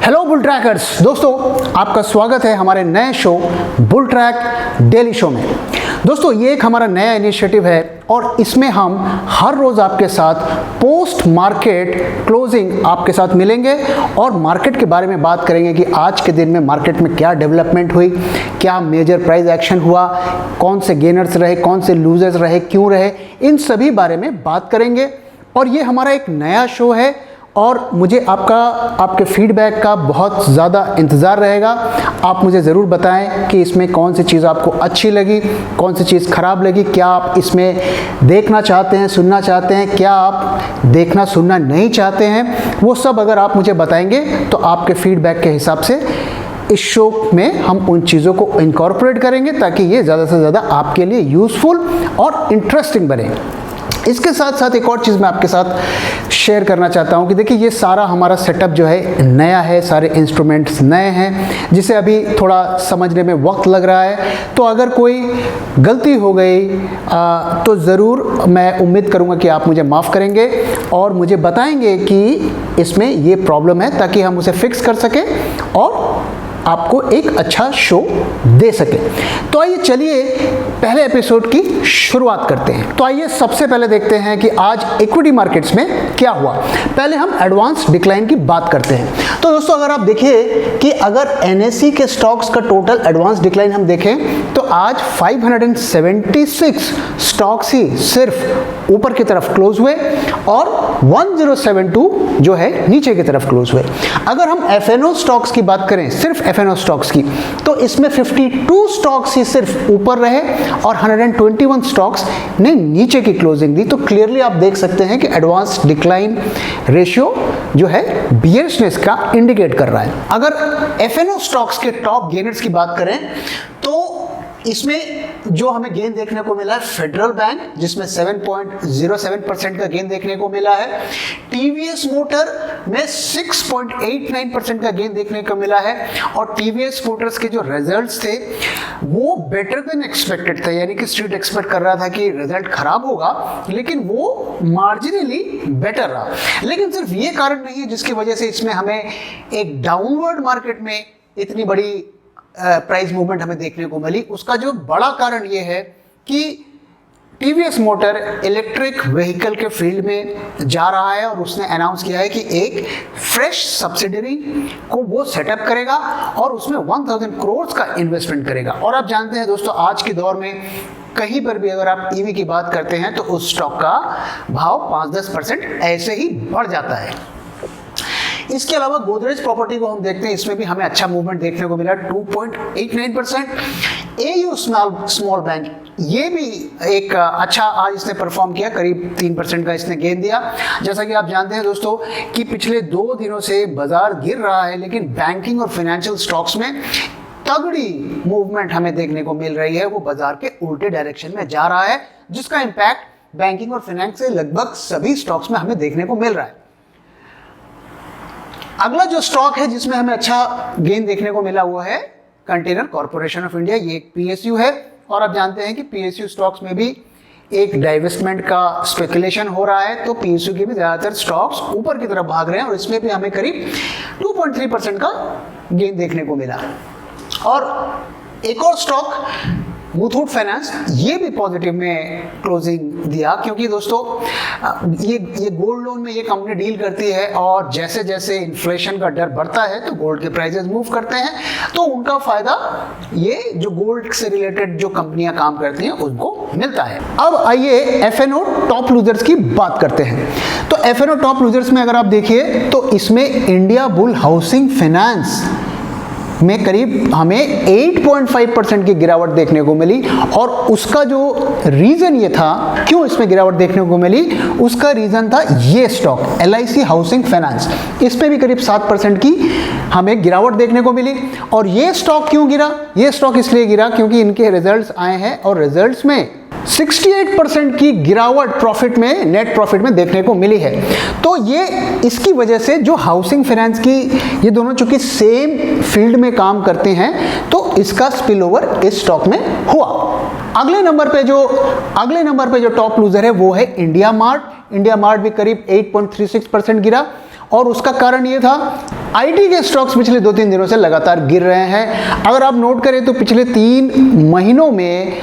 Hello bull trackers दोस्तों, आपका स्वागत है हमारे नए show bull track daily show में। दोस्तों ये एक हमारा नया इनिशिएटिव है और इसमें हम हर रोज़ आपके साथ पोस्ट मार्केट क्लोजिंग आपके साथ मिलेंगे और मार्केट के बारे में बात करेंगे कि आज के दिन में मार्केट में क्या डेवलपमेंट हुई, क्या मेजर प्राइस एक्शन हुआ, कौन से गेनर्स रहे, कौन से लूजर्स रहे, क्यों रहे, इन सभी बारे में बात करेंगे। और ये हमारा एक नया शो है और मुझे आपके फीडबैक का बहुत ज़्यादा इंतज़ार रहेगा। आप मुझे ज़रूर बताएं कि इसमें कौन सी चीज़ आपको अच्छी लगी, कौन सी चीज़ ख़राब लगी, क्या आप इसमें देखना चाहते हैं, सुनना चाहते हैं, क्या आप देखना सुनना नहीं चाहते हैं। वो सब अगर आप मुझे बताएंगे तो आपके फीडबैक के हिसाब से इस शो में हम उन चीज़ों को इनकॉर्पोरेट करेंगे ताकि ये ज़्यादा से ज़्यादा आपके लिए यूज़फुल और इंटरेस्टिंग बने। इसके साथ साथ एक और चीज़ मैं आपके साथ शेयर करना चाहता हूं कि देखिए ये सारा हमारा सेटअप जो है नया है, सारे इंस्ट्रूमेंट्स नए हैं जिसे अभी थोड़ा समझने में वक्त लग रहा है। तो अगर कोई गलती हो गई तो ज़रूर मैं उम्मीद करूंगा कि आप मुझे माफ़ करेंगे और मुझे बताएंगे कि इसमें ये प्रॉब्लम है ताकि हम उसे फिक्स कर सकें और आपको एक अच्छा शो दे सके। तो आइए चलिए पहले एपिसोड की शुरुआत करते हैं। तो आइए सबसे पहले देखते हैं कि आज इक्विटी मार्केट्स में क्या हुआ। पहले हम एडवांस डिक्लाइन की बात करते हैं। तो दोस्तों अगर आप देखिए कि अगर एनएसई के स्टॉक्स का टोटल एडवांस डिक्लाइन हम देखें तो आज 576 स्टॉक्स ही सिर्फ ऊपर की तरफ क्लोज हुए और 1072 जो है नीचे की तरफ क्लोज हुए। अगर हम एफएनओ स्टॉक्स की बात करें, सिर्फ एफएनओ स्टॉक्स की, तो इसमें 52 स्टॉक्स ही सिर्फ ऊपर रहे और 121 स्टॉक्स ने नीचे की क्लोजिंग दी। तो क्लियरली आप देख सकते हैं कि एडवांस डिक्लाइन रेशियो जो है बियरिशनेस का इंडिकेट कर रहा है। अगर एफएनओ स्टॉक्स के टॉप गेनर्स की बात करें तो इसमें जो हमें गेन देखने को मिला है फेडरल बैंक जिसमें 7.07% का गेन देखने को मिला है। टीवीएस मोटर में 6.89% का गेन देखने को मिला है और टीवीएस मोटर्स के जो रिजल्ट्स थे वो बेटर देन एक्सपेक्टेड थे, यानी कि स्ट्रीट एक्सपेक्ट कर रहा था कि रिजल्ट खराब होगा लेकिन वो मार्जिनली बेटर रहा। लेकिन सिर्फ ये कारण नहीं है जिसकी वजह से इसमें हमें एक डाउनवर्ड मार्केट में इतनी बड़ी प्राइस मूवमेंट हमें देखने को मिली। उसका जो बड़ा कारण ये है कि टीवीएस मोटर इलेक्ट्रिक व्हीकल के फील्ड में जा रहा है और उसने अनाउंस किया है कि एक फ्रेश सब्सिडरी को वो सेटअप करेगा और उसमें 1000 करोड़ का इन्वेस्टमेंट करेगा। और आप जानते हैं दोस्तों आज के दौर में कहीं पर भी अगर आप ईवी की बात करते हैं तो उस स्टॉक का भाव 5-10% ऐसे ही बढ़ जाता है। इसके अलावा गोदरेज प्रॉपर्टी को हम देखते हैं, इसमें भी हमें अच्छा मूवमेंट देखने को मिला 2.89%। एयू स्मॉल बैंक ये भी एक अच्छा आज इसने परफॉर्म किया, करीब 3% का इसने गेन दिया। जैसा कि आप जानते हैं दोस्तों कि पिछले 2 दिनों से बाजार गिर रहा है लेकिन बैंकिंग और फाइनेंशियल स्टॉक्स में तगड़ी मूवमेंट हमें देखने को मिल रही है। वो बाजार के उल्टे डायरेक्शन में जा रहा है जिसका इंपैक्ट बैंकिंग और फाइनेंस से लगभग सभी स्टॉक्स में हमें देखने को मिल रहा है। अगला जो स्टॉक है जिसमें हमें अच्छा गेन देखने को मिला हुआ है कंटेनर कॉर्पोरेशन ऑफ इंडिया, ये एक पीएसयू है और आप जानते हैं कि पीएसयू स्टॉक्स में भी एक डाइवेस्टमेंट का स्पेकुलेशन हो रहा है। तो पीएसयू के भी ज़्यादातर स्टॉक्स ऊपर की तरफ भाग रहे हैं और इसमें भी हमें करीब 2.3% का गेन देखने को मिला। और एक और स्टॉक मुथूट फाइनेंस, ये भी पॉजिटिव में क्लोजिंग दिया क्योंकि दोस्तों ये गोल्ड लोन में ये कंपनी डील करती है और जैसे जैसे इन्फ्लेशन का डर बढ़ता है तो गोल्ड के प्राइसेस मूव करते हैं तो उनका फायदा ये जो गोल्ड से रिलेटेड जो कंपनियां काम करती हैं उनको मिलता है। अब आइए एफएनओ टॉप लूजर्स की बात करते हैं। तो एफएनओ टॉप लूजर्स में अगर आप देखिए तो इसमें इंडिया बुल हाउसिंग फाइनेंस में करीब हमें 8.5% की गिरावट देखने को मिली और उसका जो रीज़न ये था क्यों इसमें गिरावट देखने को मिली, उसका रीज़न था ये स्टॉक LIC हाउसिंग फाइनेंस, इस पे भी करीब 7% की हमें गिरावट देखने को मिली। और ये स्टॉक क्यों गिरा, ये स्टॉक इसलिए गिरा क्योंकि इनके रिजल्ट्स आए हैं और रिजल्ट्स में 68% की गिरावट प्रॉफिट में, नेट प्रॉफिट में देखने को मिली है। तो ये इसकी वजह से जो हाउसिंग फाइनेंस की, ये दोनों चूंकि सेम फील्ड में काम करते हैं तो इसका स्पिल ओवर इस स्टॉक में हुआ। अगले नंबर पे जो टॉप लूजर है वो है इंडिया मार्ट। इंडिया मार्ट भी करीब 8.36% गिरा और उसका कारण ये था आईटी के स्टॉक्स पिछले 2-3 दिनों से लगातार गिर रहे हैं। अगर आप नोट करें तो पिछले 3 महीनों में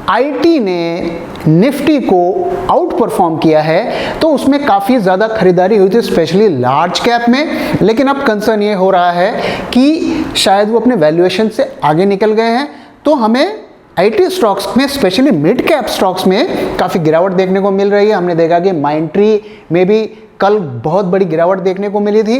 आईटी ने निफ्टी को आउट परफॉर्म किया है, तो उसमें काफ़ी ज़्यादा खरीदारी हुई थी स्पेशली लार्ज कैप में। लेकिन अब कंसर्न ये हो रहा है कि शायद वो अपने वैल्यूएशन से आगे निकल गए हैं, तो हमें आईटी स्टॉक्स में स्पेशली मिड कैप स्टॉक्स में काफ़ी गिरावट देखने को मिल रही है। हमने देखा कि माइंट्री में भी कल बहुत बड़ी गिरावट देखने को मिली थी।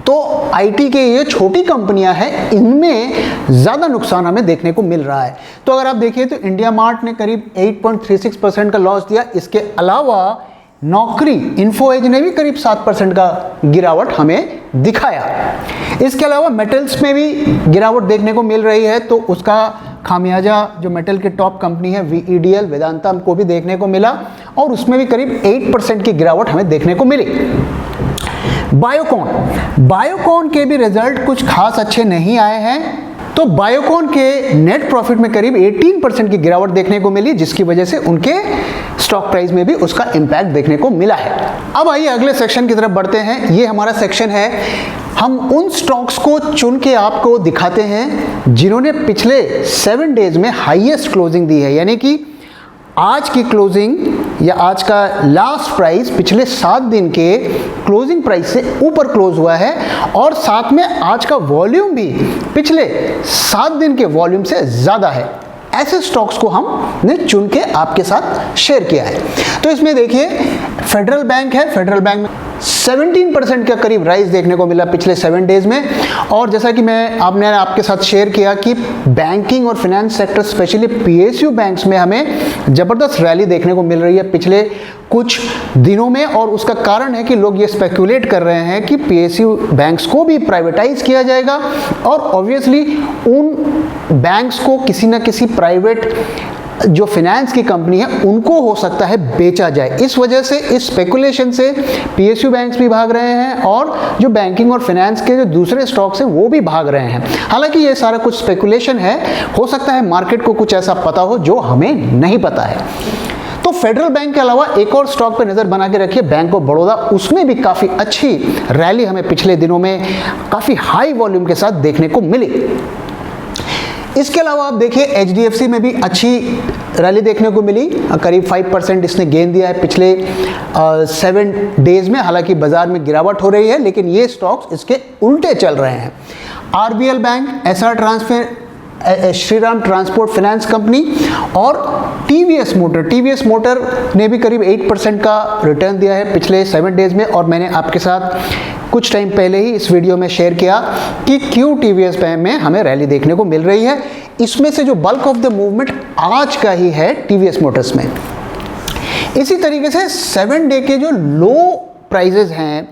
तो आईटी के ये छोटी कंपनियां हैं, इनमें ज़्यादा नुकसान हमें देखने को मिल रहा है। तो अगर आप देखिए तो इंडिया मार्ट ने करीब 8.36% का लॉस दिया। इसके अलावा नौकरी इन्फो एज ने भी करीब 7% का गिरावट हमें दिखाया। इसके अलावा मेटल्स में भी गिरावट देखने को मिल रही है, तो उसका खामियाजा जो मेटल के टॉप कंपनी है वीईडीएल वेदांता को भी देखने को मिला, और उसमें भी करीब 8% की गिरावट हमें देखने को मिली। बायोकॉन के भी रिजल्ट कुछ खास अच्छे नहीं आए हैं, तो बायोकॉन के नेट प्रॉफिट में करीब 18% की गिरावट देखने को मिली, जिसकी वजह से उनके स्टॉक प्राइस में भी उसका इम्पैक्ट देखने को मिला है। अब आइए अगले सेक्शन की तरफ बढ़ते हैं। ये हमारा सेक्शन है, हम उन स्टॉक्स को चुन के आपको दिखाते हैं जिन्होंने पिछले 7 डेज में हाईएस्ट क्लोजिंग दी है, यानी कि आज की क्लोजिंग या आज का लास्ट प्राइस पिछले 7 दिन के क्लोजिंग प्राइस से ऊपर क्लोज हुआ है, और साथ में आज का वॉल्यूम भी पिछले 7 दिन के वॉल्यूम से ज़्यादा है। ऐसे स्टॉक्स को हमने चुन के आपके साथ शेयर किया है। तो इसमें देखिए फेडरल बैंक है, फेडरल बैंक में 17% का करीब राइज देखने को मिला पिछले 7 डेज में। और जैसा कि आपने आपके साथ शेयर किया कि बैंकिंग और finance sector specially PSU banks में हमें ज़बरदस्त रैली देखने को मिल रही है पिछले कुछ दिनों में, और उसका कारण है कि लोग ये स्पेकुलेट कर रहे हैं कि पीएसयू बैंक्स को भी प्राइवेटाइज किया जाएगा, और ऑब्वियसली उन बैंक्स को किसी न किसी प्राइवेट जो फाइनेंस की कंपनी है उनको हो सकता है बेचा जाए। इस वजह से इस स्पेकुलेशन से पीएसयू बैंक्स भी भाग रहे हैं, और जो बैंकिंग और फाइनेंस के जो दूसरे स्टॉक्स हैं वो भी भाग रहे हैं। हालांकि ये सारा कुछ स्पेकुलेशन है, हो सकता है मार्केट को कुछ ऐसा पता हो जो हमें नहीं पता है। तो फेडरल बैंक के अलावा एक और स्टॉक पे नज़र बना के रखिए, बैंक ऑफ बड़ौदा। उसमें भी काफ़ी अच्छी रैली हमें पिछले दिनों में काफ़ी हाई वॉल्यूम के साथ देखने को मिली। इसके अलावा आप देखिए एचडीएफसी में भी अच्छी रैली देखने को मिली, करीब 5% इसने गेन दिया है पिछले 7 डेज में। हालांकि बाजार में गिरावट हो रही है, लेकिन ये स्टॉक्स इसके उल्टे चल रहे हैं। RBL bank, SR transfer, Shriram transport finance company और टीवीएस मोटर ने भी करीब 8% का रिटर्न दिया है पिछले 7 डेज में। और मैंने आपके साथ कुछ टाइम पहले ही इस वीडियो में शेयर किया कि क्यों टीवीएस में हमें रैली देखने को मिल रही है। इसमें से जो बल्क ऑफ द मूवमेंट आज का ही है टीवीएस मोटर्स में। इसी तरीके से 7 डे के जो लो प्राइजेज हैं,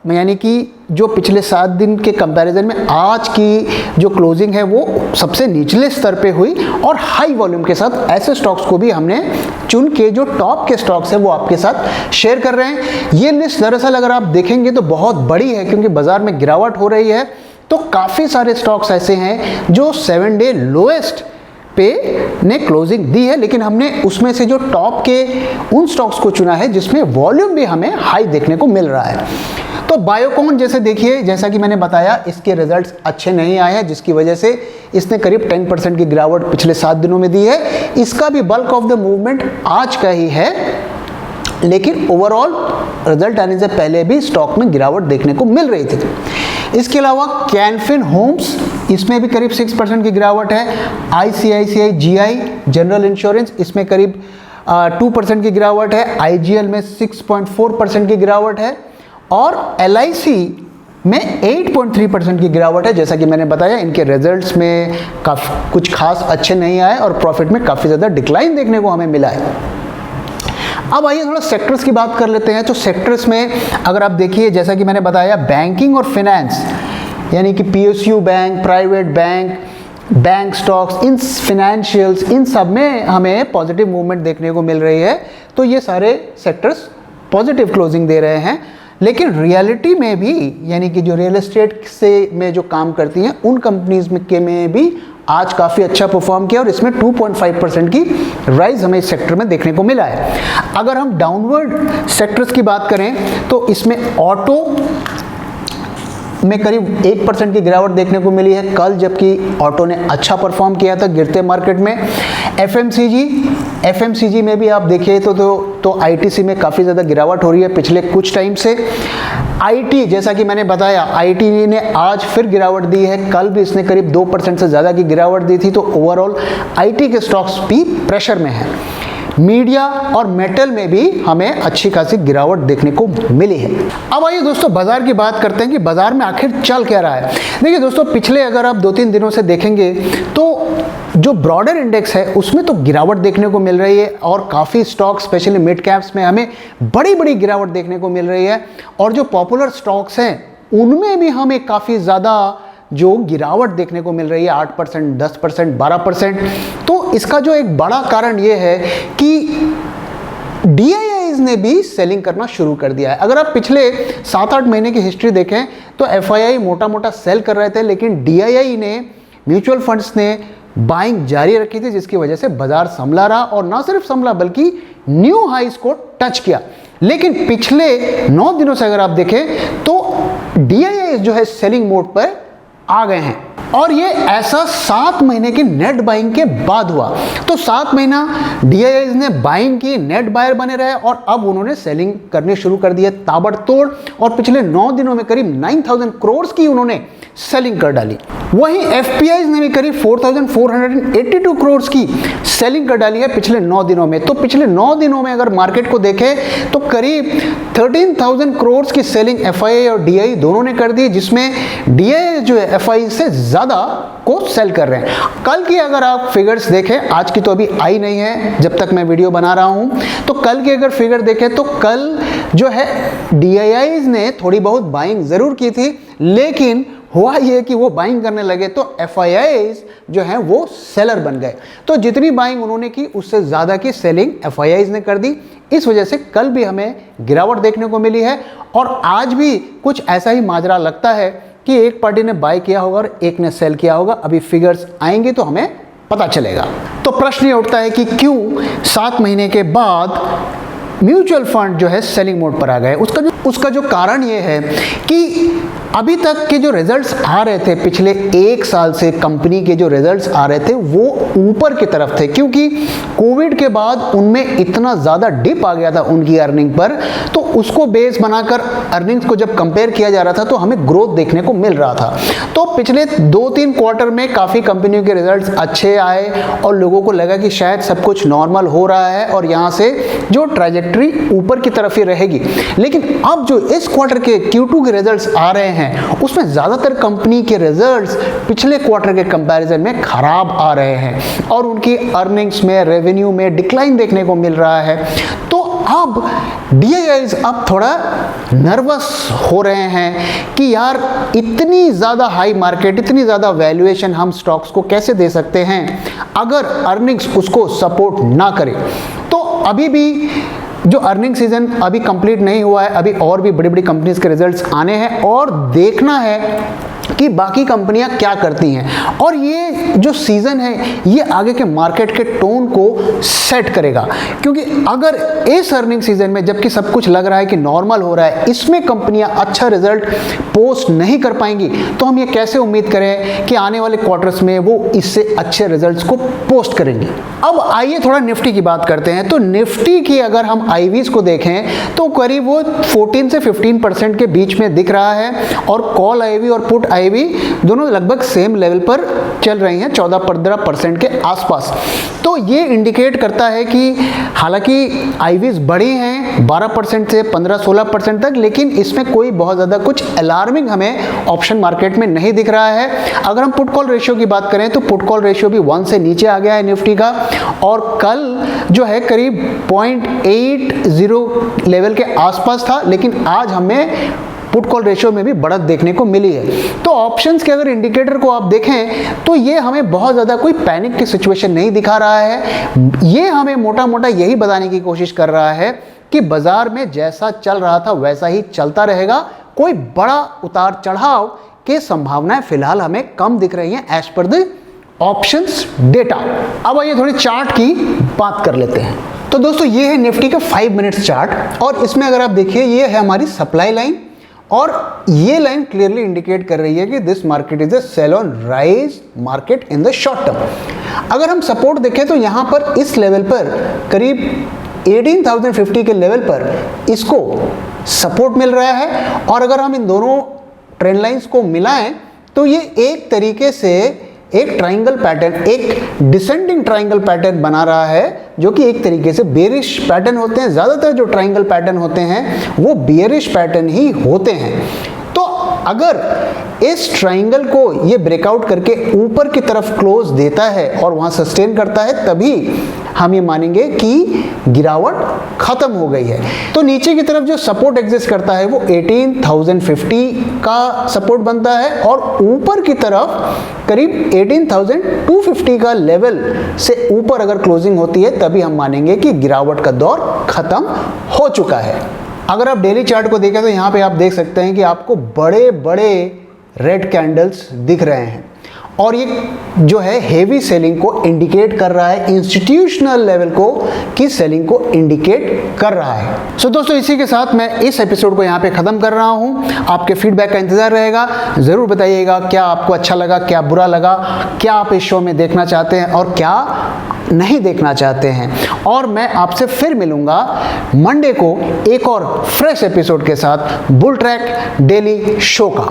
यानी कि जो पिछले 7 दिन के कंपैरिजन में आज की जो क्लोजिंग है वो सबसे निचले स्तर पे हुई, और हाई वॉल्यूम के साथ ऐसे स्टॉक्स को भी हमने चुन के जो टॉप के स्टॉक्स हैं वो आपके साथ शेयर कर रहे हैं। ये लिस्ट दरअसल अगर आप देखेंगे तो बहुत बड़ी है, क्योंकि बाजार में गिरावट हो रही है, तो काफ़ी सारे स्टॉक्स ऐसे हैं जो 7 डे लोएस्ट पे ने क्लोजिंग दी है, लेकिन हमने उसमें से जो टॉप के उन स्टॉक्स को चुना है जिसमें वॉल्यूम भी हमें हाई देखने को मिल रहा है। तो बायोकॉन जैसे देखिए, जैसा कि मैंने बताया, इसके रिजल्ट्स अच्छे नहीं आए हैं, जिसकी वजह से इसने करीब 10% की गिरावट पिछले 7 दिनों में दी है। इसका भी बल्क ऑफ द मूवमेंट आज का ही है, लेकिन ओवरऑल रिजल्ट आने से पहले भी स्टॉक में गिरावट देखने को मिल रही थी। इसके अलावा कैनफिन होम्स, इसमें भी करीब 6% की गिरावट है। आईसीआईसीआई जीआई जनरल इंश्योरेंस, इसमें करीब 2% की गिरावट है। आईजीएल में 6.4% की गिरावट है, और एलआईसी में 8.3% की गिरावट है। जैसा कि मैंने बताया, इनके रिजल्ट्स में काफ़ी कुछ खास अच्छे नहीं आए, और प्रॉफिट में काफ़ी ज़्यादा डिक्लाइन देखने को हमें मिला है। अब आइए थोड़ा सेक्टर्स की बात कर लेते हैं। तो सेक्टर्स में अगर आप देखिए, जैसा कि मैंने बताया, बैंकिंग और फाइनेंस यानी कि PSU bank, private bank, bank stocks, इन फिनेंशियल्स, इन सब में हमें पॉजिटिव मूवमेंट देखने को मिल रही है। तो ये सारे सेक्टर्स पॉजिटिव क्लोजिंग दे रहे हैं। लेकिन रियलिटी में भी, यानी कि जो रियल एस्टेट से में जो काम करती हैं उन कंपनीज में भी आज काफ़ी अच्छा परफॉर्म किया, और इसमें 2.5% की राइज हमें इस सेक्टर में देखने को मिला है। अगर हम डाउनवर्ड सेक्टर्स की बात करें तो इसमें ऑटो, में करीब 1% की गिरावट देखने को मिली है कल, जबकि ऑटो ने अच्छा परफॉर्म किया था गिरते मार्केट में। एफएमसीजी में भी आप देखिए तो आईटीसी में काफ़ी ज़्यादा गिरावट हो रही है पिछले कुछ टाइम से। आईटी, जैसा कि मैंने बताया, आईटी ने आज फिर गिरावट दी है, कल भी इसने करीब 2% से ज़्यादा की गिरावट दी थी। तो ओवरऑल आईटी के स्टॉक्स भी प्रेशर में हैं। मीडिया और मेटल में भी हमें अच्छी खासी गिरावट देखने को मिली है। अब आइए दोस्तों बाजार की बात करते हैं कि बाजार में आखिर चल क्या रहा है। देखिए दोस्तों, पिछले अगर आप 2-3 दिनों से देखेंगे तो जो ब्रॉडर इंडेक्स है उसमें तो गिरावट देखने को मिल रही है, और काफ़ी स्टॉक स्पेशली मिड कैप्स में हमें बड़ी बड़ी गिरावट देखने को मिल रही है, और जो पॉपुलर स्टॉक्स हैं उनमें भी हमें काफ़ी ज़्यादा जो गिरावट देखने को मिल रही है, 8%, 10%, 12%। तो इसका जो एक बड़ा कारण ये है कि DIIs ने भी सेलिंग करना शुरू कर दिया है। अगर आप पिछले 7-8 महीने की हिस्ट्री देखें तो FII मोटा मोटा सेल कर रहे थे, लेकिन DII ने, म्यूचुअल फंड्स ने बाइंग जारी रखी थी, जिसकी वजह से बाजार संभला रहा, और ना सिर्फ संभला बल्कि न्यू हाइस को टच किया। लेकिन पिछले 9 दिनों से अगर आप देखें तो DIIs जो है सेलिंग मोड पर आ गए हैं, और ये ऐसा 7 महीने की नेट बाइंग के बाद हुआ। तो 7 महीना DIIs ने बाइंग की, नेट बायर बने रहे, और अब उन्होंने सेलिंग करने शुरू कर दिए ताबड़तोड़, और पिछले 9 दिनों में करीब 9,000 करोड़ की उन्होंने सेलिंग कर डाली। वहीं FPIs ने भी करीब 4,482 करोड़ की सेलिंग कर डाली है पिछले 9 दिनों में। तो पिछले 9 दिनों में अगर मार्केट को देखें तो करीब 13,000 करोड़ की सेलिंग FII और DII दोनों ने कर दी, जिसमें DII जो है FII से ज़्यादा को सेल कर रहे हैं। कल की अगर आप फिगर्स देखें, आज की तो अभी आई नहीं है जब तक मैं वीडियो बना रहा हूं, तो कल की अगर फिगर देखें तो कल जो है DIIs ने थोड़ी बहुत बाइंग ज़रूर की थी, लेकिन हुआ ये कि वो बाइंग करने लगे तो FIIs जो हैं वो सेलर बन गए। तो जितनी बाइंग उन्होंने की उससे ज़्यादा की सेलिंग FIIs ने कर दी। इस वजह से कल भी हमें गिरावट देखने को मिली है, और आज भी कुछ ऐसा ही माजरा लगता है कि एक पार्टी ने बाय किया होगा और एक ने सेल किया होगा। अभी फिगर्स आएंगे तो हमें पता चलेगा। तो प्रश्न ये उठता है कि क्यों 7 महीने के बाद म्यूचुअल फंड जो है सेलिंग मोड पर आ गए। उसका जो कारण ये है कि अभी तक के जो रिजल्ट्स आ रहे थे, पिछले 1 साल से कंपनी के जो रिजल्ट्स आ रहे थे वो ऊपर की तरफ थे, क्योंकि कोविड के बाद उनमें इतना ज़्यादा डिप आ गया था उनकी अर्निंग पर। तो उसको बेस बनाकर अर्निंग्स को जब कंपेयर किया जा रहा था तो हमें ग्रोथ देखने को मिल रहा था। तो पिछले 2-3 क्वार्टर में काफ़ी कंपनियों के रिजल्ट्स अच्छे आए, और लोगों को लगा कि शायद सब कुछ नॉर्मल हो रहा है और यहाँ से जो ट्रैजेक्टरी ऊपर की तरफ ही रहेगी। लेकिन अब जो इस क्वार्टर के Q2 के रिजल्ट्स आ रहे हैं उसमें ज़्यादातर कंपनी के रिजल्ट्स पिछले क्वार्टर के कंपैरिजन में खराब आ रहे हैं, और उनकी अर्निंग्स में, रेवेन्यू में डिक्लाइन देखने को मिल रहा है। तो अब DIIs अब थोड़ा नर्वस हो रहे हैं कि यार इतनी ज़्यादा हाई मार्केट, इतनी ज़्यादा वैल्यूएशन हम स्टॉक्स को कैसे दे सकते हैं अगर अर्निंग्स उसको सपोर्ट ना करे। तो अभी भी जो अर्निंग सीजन अभी कंप्लीट नहीं हुआ है, अभी और भी बड़ी बड़ी कंपनीज के रिजल्ट्स आने हैं, और देखना है कि बाकी कंपनियां क्या करती हैं, और ये जो सीज़न है ये आगे के मार्केट के टोन को सेट करेगा। क्योंकि अगर इस अर्निंग सीजन में, जबकि सब कुछ लग रहा है कि नॉर्मल हो रहा है, इसमें कंपनियां अच्छा रिजल्ट पोस्ट नहीं कर पाएंगी, तो हम ये कैसे उम्मीद करें कि आने वाले क्वार्टर्स में वो इससे अच्छे रिजल्ट्स को पोस्ट करेंगी। अब आइए थोड़ा निफ्टी की बात करते हैं। तो निफ्टी की अगर हम IVs को देखें तो करीब वो 14 से 15% के बीच में दिख रहा है, और कॉल IV और पुट IV दोनों लगभग सेम लेवल पर चल रही हैं, 14-15% के आसपास। तो ये इंडिकेट करता है कि हालांकि IVs बढ़ी हैं 12% से 15-16% तक, लेकिन इसमें कोई बहुत ज़्यादा कुछ अलार्मिंग हमें ऑप्शन मार्केट में नहीं दिख रहा है। अगर हम पुट कॉल रेशियो की बात करें तो पुट कॉल रेशियो भी 1 से नीचे आ गया है निफ्टी का, और कल जो है करीब 0.80 लेवल के आसपास था, लेकिन आज हमें पुट कॉल रेशियो में भी बढ़त देखने को मिली है। तो ऑप्शंस के अगर इंडिकेटर को आप देखें तो ये हमें बहुत ज़्यादा कोई पैनिक की सिचुएशन नहीं दिखा रहा है। ये हमें मोटा मोटा यही बताने की कोशिश कर रहा है कि बाजार में जैसा चल रहा था वैसा ही चलता रहेगा, कोई बड़ा उतार चढ़ाव की संभावनाएं फिलहाल हमें कम दिख रही हैं as per the options data. अब आइए थोड़ी चार्ट की बात कर लेते हैं। तो दोस्तों ये है निफ्टी का 5 मिनट्स चार्ट, और इसमें अगर आप देखिए ये है हमारी सप्लाई लाइन और ये लाइन क्लियरली इंडिकेट कर रही है कि this market is a sell on rise market in the short term. अगर हम सपोर्ट देखें तो यहाँ पर इस लेवल पर करीब 18,050 के लेवल पर इसको सपोर्ट मिल रहा है, और अगर हम इन दोनों ट्रेंड लाइंस को मिलाएं तो ये एक तरीके से एक ट्राइंगल पैटर्न, एक डिसेंडिंग ट्राइंगल पैटर्न बना रहा है, जो कि एक तरीके से बेयरिश पैटर्न होते हैं। ज़्यादातर जो ट्राइंगल पैटर्न होते हैं वो बेयरिश पैटर्न ही होते हैं। तो अगर इस ट्राइंगल को ये ब्रेकआउट करके ऊपर की तरफ क्लोज देता है और वहाँ सस्टेन करता है, तभी हम ये मानेंगे कि गिरावट खत्म हो गई है। तो नीचे की तरफ जो सपोर्ट एग्जिस्ट करता है वो 18,050 का सपोर्ट बनता है, और ऊपर की तरफ करीब 18,250 का लेवल से ऊपर अगर क्लोजिंग होती है तभी हम मानेंगे कि गिरावट का दौर खत्म हो चुका है। अगर आप डेली चार्ट को देखें तो यहाँ पे आप देख सकते हैं कि आपको बड़े बड़े रेड कैंडल्स दिख रहे हैं, और ये जो है हेवी सेलिंग को इंडिकेट कर रहा है, इंस्टीट्यूशनल लेवल को की सेलिंग को इंडिकेट कर रहा है। सो दोस्तों, इसी के साथ मैं इस एपिसोड को यहाँ पे ख़त्म कर रहा हूँ। आपके फीडबैक का इंतज़ार रहेगा। ज़रूर बताइएगा क्या आपको अच्छा लगा, क्या बुरा लगा, क्या आप इस शो में देखना चाहते हैं और क्या नहीं देखना चाहते हैं। और मैं आपसे फिर मिलूँगा मंडे को एक और फ्रेश एपिसोड के साथ बुल ट्रैक डेली शो का।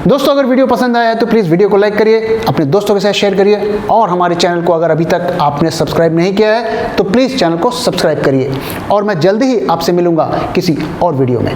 दोस्तों, अगर वीडियो पसंद आया है तो प्लीज़ वीडियो को लाइक करिए, अपने दोस्तों के साथ शेयर करिए, और हमारे चैनल को अगर अभी तक आपने सब्सक्राइब नहीं किया है तो प्लीज़ चैनल को सब्सक्राइब करिए। और मैं जल्दी ही आपसे मिलूंगा किसी और वीडियो में।